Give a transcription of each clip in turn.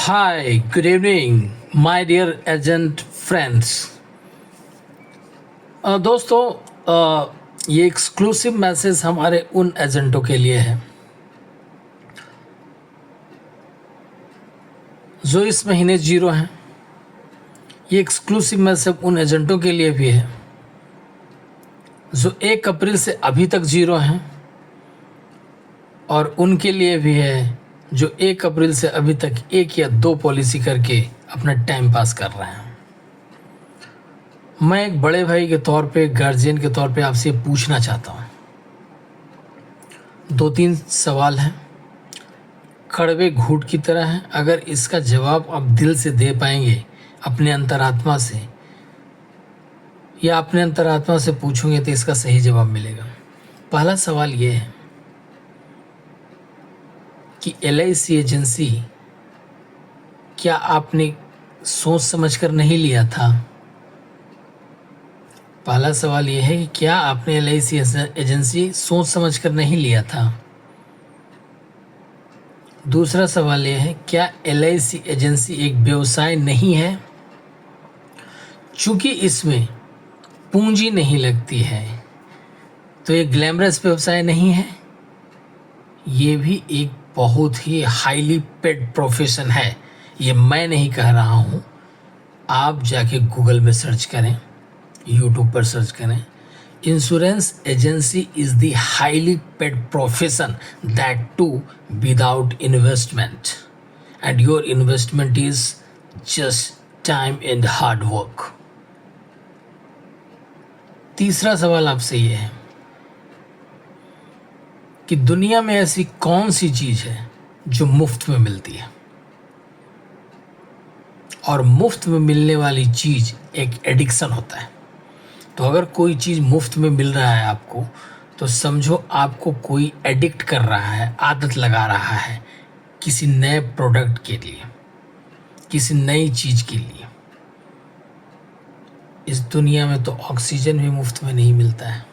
Hi, good evening, my dear agent friends. दोस्तों, ये exclusive message हमारे उन एजेंटों के लिए है जो इस महीने जीरो हैं। ये एक्सक्लूसिव मैसेज उन एजेंटों के लिए भी है जो 1 अप्रैल से अभी तक जीरो हैं, और उनके लिए भी है जो 1 अप्रैल से अभी तक 1 या 2 पॉलिसी करके अपना टाइम पास कर रहे हैं। मैं एक बड़े भाई के तौर पे, गार्जियन के तौर पे आपसे पूछना चाहता हूँ। 2-3 सवाल हैं, कड़वे घूंट की तरह हैं। अगर इसका जवाब आप दिल से दे पाएंगे, अपने अंतरात्मा से, या अपने अंतरात्मा से पूछोगे तो इसका सही जवाब मिलेगा। पहला सवाल ये है कि LIC एजेंसी क्या आपने सोच समझकर नहीं लिया था? पहला सवाल यह है कि क्या आपने LIC एजेंसी सोच समझकर नहीं लिया था? दूसरा सवाल यह है, क्या LIC एजेंसी एक व्यवसाय नहीं है? चूंकि इसमें पूंजी नहीं लगती है तो ये ग्लैमरस व्यवसाय नहीं है। ये भी एक बहुत ही हाईली पेड प्रोफेशन है। ये मैं नहीं कह रहा हूँ, आप जाके गूगल में सर्च करें, यूट्यूब पर सर्च करें। Insurance agency is the highly paid profession, that too without investment, and your investment is just time and hard work. तीसरा सवाल आपसे ये है कि दुनिया में ऐसी कौन सी चीज है जो मुफ्त में मिलती है? और मुफ्त में मिलने वाली चीज एक एडिक्शन होता है। तो अगर कोई चीज़ मुफ्त में मिल रहा है आपको, तो समझो आपको कोई एडिक्ट कर रहा है, आदत लगा रहा है किसी नए प्रोडक्ट के लिए, किसी नई चीज़ के लिए। इस दुनिया में तो ऑक्सीजन भी मुफ्त में नहीं मिलता है,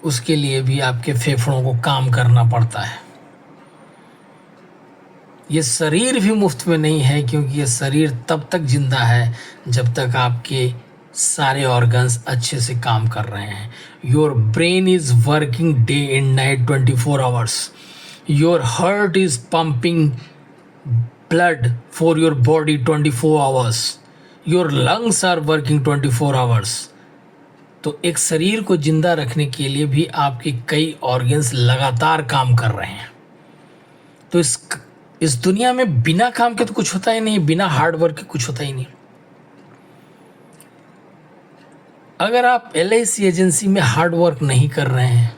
उसके लिए भी आपके फेफड़ों को काम करना पड़ता है। ये शरीर भी मुफ्त में नहीं है, क्योंकि ये शरीर तब तक जिंदा है जब तक आपके सारे ऑर्गन्स अच्छे से काम कर रहे हैं। Your brain is working day and night 24 hours. Your heart is pumping blood for your body 24 hours. Your lungs are working 24 hours. तो एक शरीर को जिंदा रखने के लिए भी आपके कई ऑर्गन्स लगातार काम कर रहे हैं। तो इस दुनिया में बिना काम के तो कुछ होता ही नहीं, बिना हार्ड वर्क के कुछ होता ही नहीं। अगर आप LIC एजेंसी में हार्ड वर्क नहीं कर रहे हैं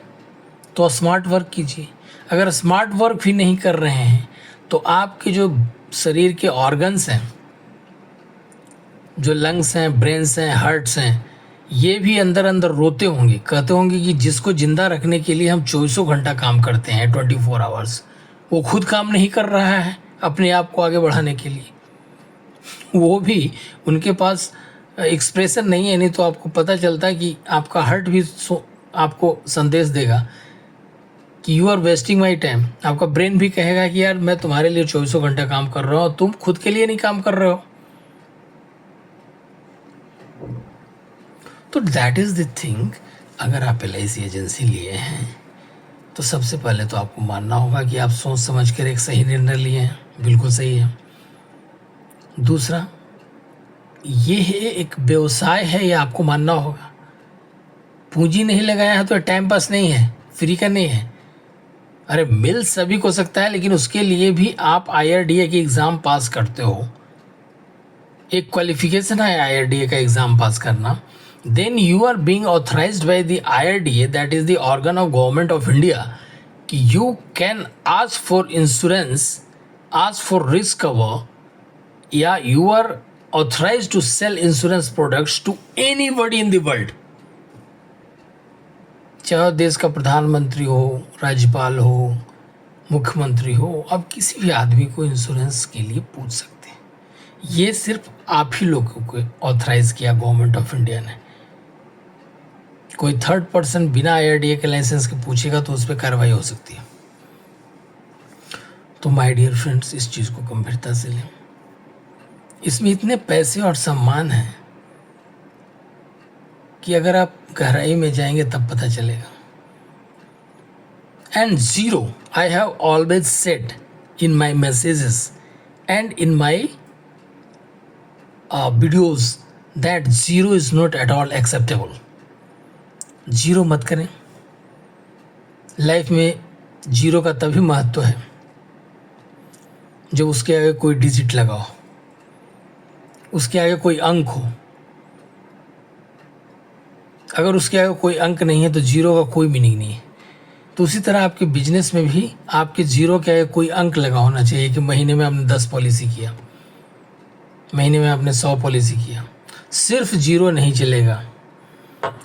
तो स्मार्ट वर्क कीजिए। अगर स्मार्ट वर्क भी नहीं कर रहे हैं तो आपके जो शरीर के ऑर्गन्स हैं, जो लंग्स हैं, ब्रेन्स हैं, हार्ट्स हैं, ये भी अंदर अंदर रोते होंगे, कहते होंगे कि जिसको जिंदा रखने के लिए हम 24 घंटा काम करते हैं, 24 आवर्स, वो खुद काम नहीं कर रहा है अपने आप को आगे बढ़ाने के लिए। वो भी, उनके पास एक्सप्रेशन नहीं है, नहीं तो आपको पता चलता है कि आपका हार्ट भी आपको संदेश देगा कि you are wasting my time. आपका ब्रेन भी कहेगा कि यार मैं तुम्हारे लिए 24 घंटा काम कर रहा हूँ, तुम खुद के लिए नहीं काम कर रहे हो। तो दैट इज द थिंग। अगर आप LIC एजेंसी लिए हैं तो सबसे पहले तो आपको मानना होगा कि आप सोच समझ कर एक सही निर्णय लिए हैं, बिल्कुल सही है। दूसरा, ये एक व्यवसाय है, ये आपको मानना होगा। पूंजी नहीं लगाया है तो टाइम पास नहीं है, फ्री का नहीं है। अरे मिल सभी को सकता है, लेकिन उसके लिए भी आप IRDA की एग्ज़ाम पास करते हो। एक क्वालिफिकेशन है IRDA का एग्ज़ाम पास करना। Then you are being authorised by the IRDA, that is the organ of government of India, कि you can ask for insurance, ask for risk cover, या you are authorized to sell insurance products to anybody in the world। चाहे देश का प्रधानमंत्री हो, राज्यपाल हो, मुख्यमंत्री हो, आप किसी भी आदमी को इंश्योरेंस के लिए पूछ सकते हैं। ये सिर्फ आप ही लोगों को ऑथराइज किया गवर्नमेंट ऑफ इंडिया ने। कोई थर्ड पर्सन बिना IRDA के लाइसेंस के पूछेगा तो उस पर कार्रवाई हो सकती है। तो माय डियर फ्रेंड्स, इस चीज़ को गंभीरता से लें। इसमें इतने पैसे और सम्मान हैं कि अगर आप गहराई में जाएंगे तब पता चलेगा। And zero, I have always said in my messages and in my videos that zero is not at all acceptable. Zero मत करें। लाइफ में जीरो का तभी महत्व है जब उसके आगे कोई डिजिट लगा हो, उसके आगे कोई अंक हो। अगर उसके आगे कोई अंक नहीं है तो जीरो का कोई मीनिंग नहीं है। तो उसी तरह आपके बिजनेस में भी आपके जीरो के आगे कोई अंक लगा होना चाहिए कि महीने में आपने 10 पॉलिसी किया, महीने में आपने 100 पॉलिसी किया। सिर्फ जीरो नहीं चलेगा।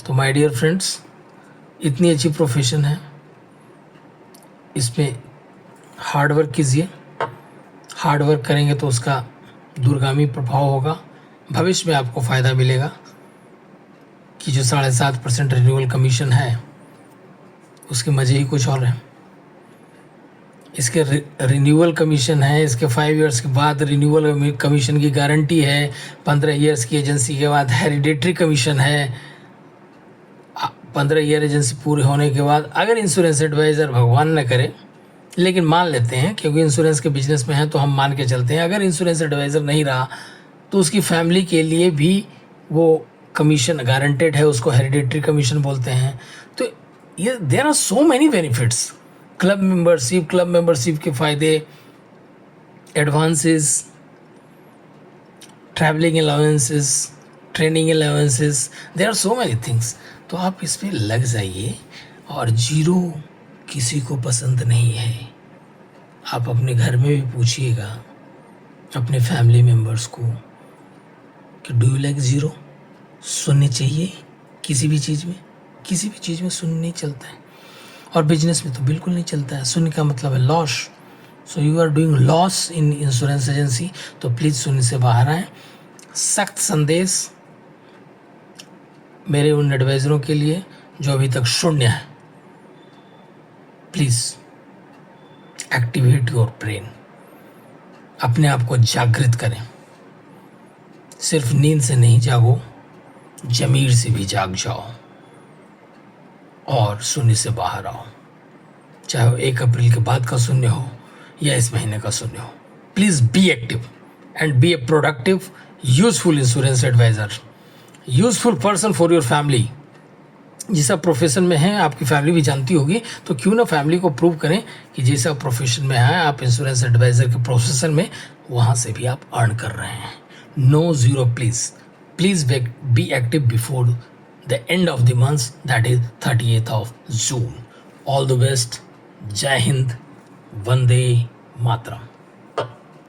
तो माय डियर फ्रेंड्स, इतनी अच्छी प्रोफेशन है, इसमें हार्ड वर्क कीजिए। हार्ड वर्क करेंगे तो उसका दूरगामी प्रभाव होगा। भविष्य में आपको फ़ायदा मिलेगा कि जो 7.5% रिन्यूअल कमीशन है उसके मज़े ही कुछ और हैं। इसके रिन्यूअल कमीशन है, इसके 5 इयर्स के बाद रिन्यूअल कमीशन की गारंटी है। 15 इयर्स की एजेंसी के बाद हेरिडेटरी कमीशन है। 15 ईयर एजेंसी पूरे होने के बाद अगर इंश्योरेंस एडवाइज़र, भगवान न करे, लेकिन मान लेते हैं क्योंकि इंश्योरेंस के बिजनेस में है तो हम मान के चलते हैं, अगर इंश्योरेंस एडवाइज़र नहीं रहा तो उसकी फैमिली के लिए भी वो कमीशन गारंटेड है, उसको हेरिडेटरी कमीशन बोलते हैं। तो ये there are so many benefits. Club membership के फ़ायदे, advances, travelling allowances, training allowances, there are so many things. तो आप इस पर लग जाइए। और जीरो किसी को पसंद नहीं है। आप अपने घर में भी पूछिएगा अपने फैमिली मेम्बर्स को कि डू यू लाइक ज़ीरो। सुनने चाहिए किसी भी चीज़ में सुनने नहीं चलता है, और बिजनेस में तो बिल्कुल नहीं चलता है। शून्य का मतलब है loss. So you are doing loss in insurance agency, तो प्लीज़ शून्य से बाहर आएँ। सख्त संदेश मेरे उन एडवाइज़रों के लिए जो अभी तक शून्य है, प्लीज़ एक्टिवेट योर ब्रेन। अपने आप को जागृत करें। सिर्फ नींद से नहीं जागो, ज़मीर से भी जाग जाओ और शून्य से बाहर आओ। चाहे वो 1 अप्रैल के बाद का शून्य हो या इस महीने का शून्य हो। Please be active and be a productive, useful insurance advisor, useful person for your family. जिस आप प्रोफेशन में हैं आपकी फैमिली भी जानती होगी, तो क्यों ना फैमिली को प्रूव करें कि जैसे आप प्रोफेशन में हैं, आप इंश्योरेंस एडवाइज़र के प्रोफेशन में, वहाँ से भी आप अर्न कर रहे हैं। No zero please be active before the end of the month, that is 30th of June. All the best. जय हिंद, वंदे मातरम।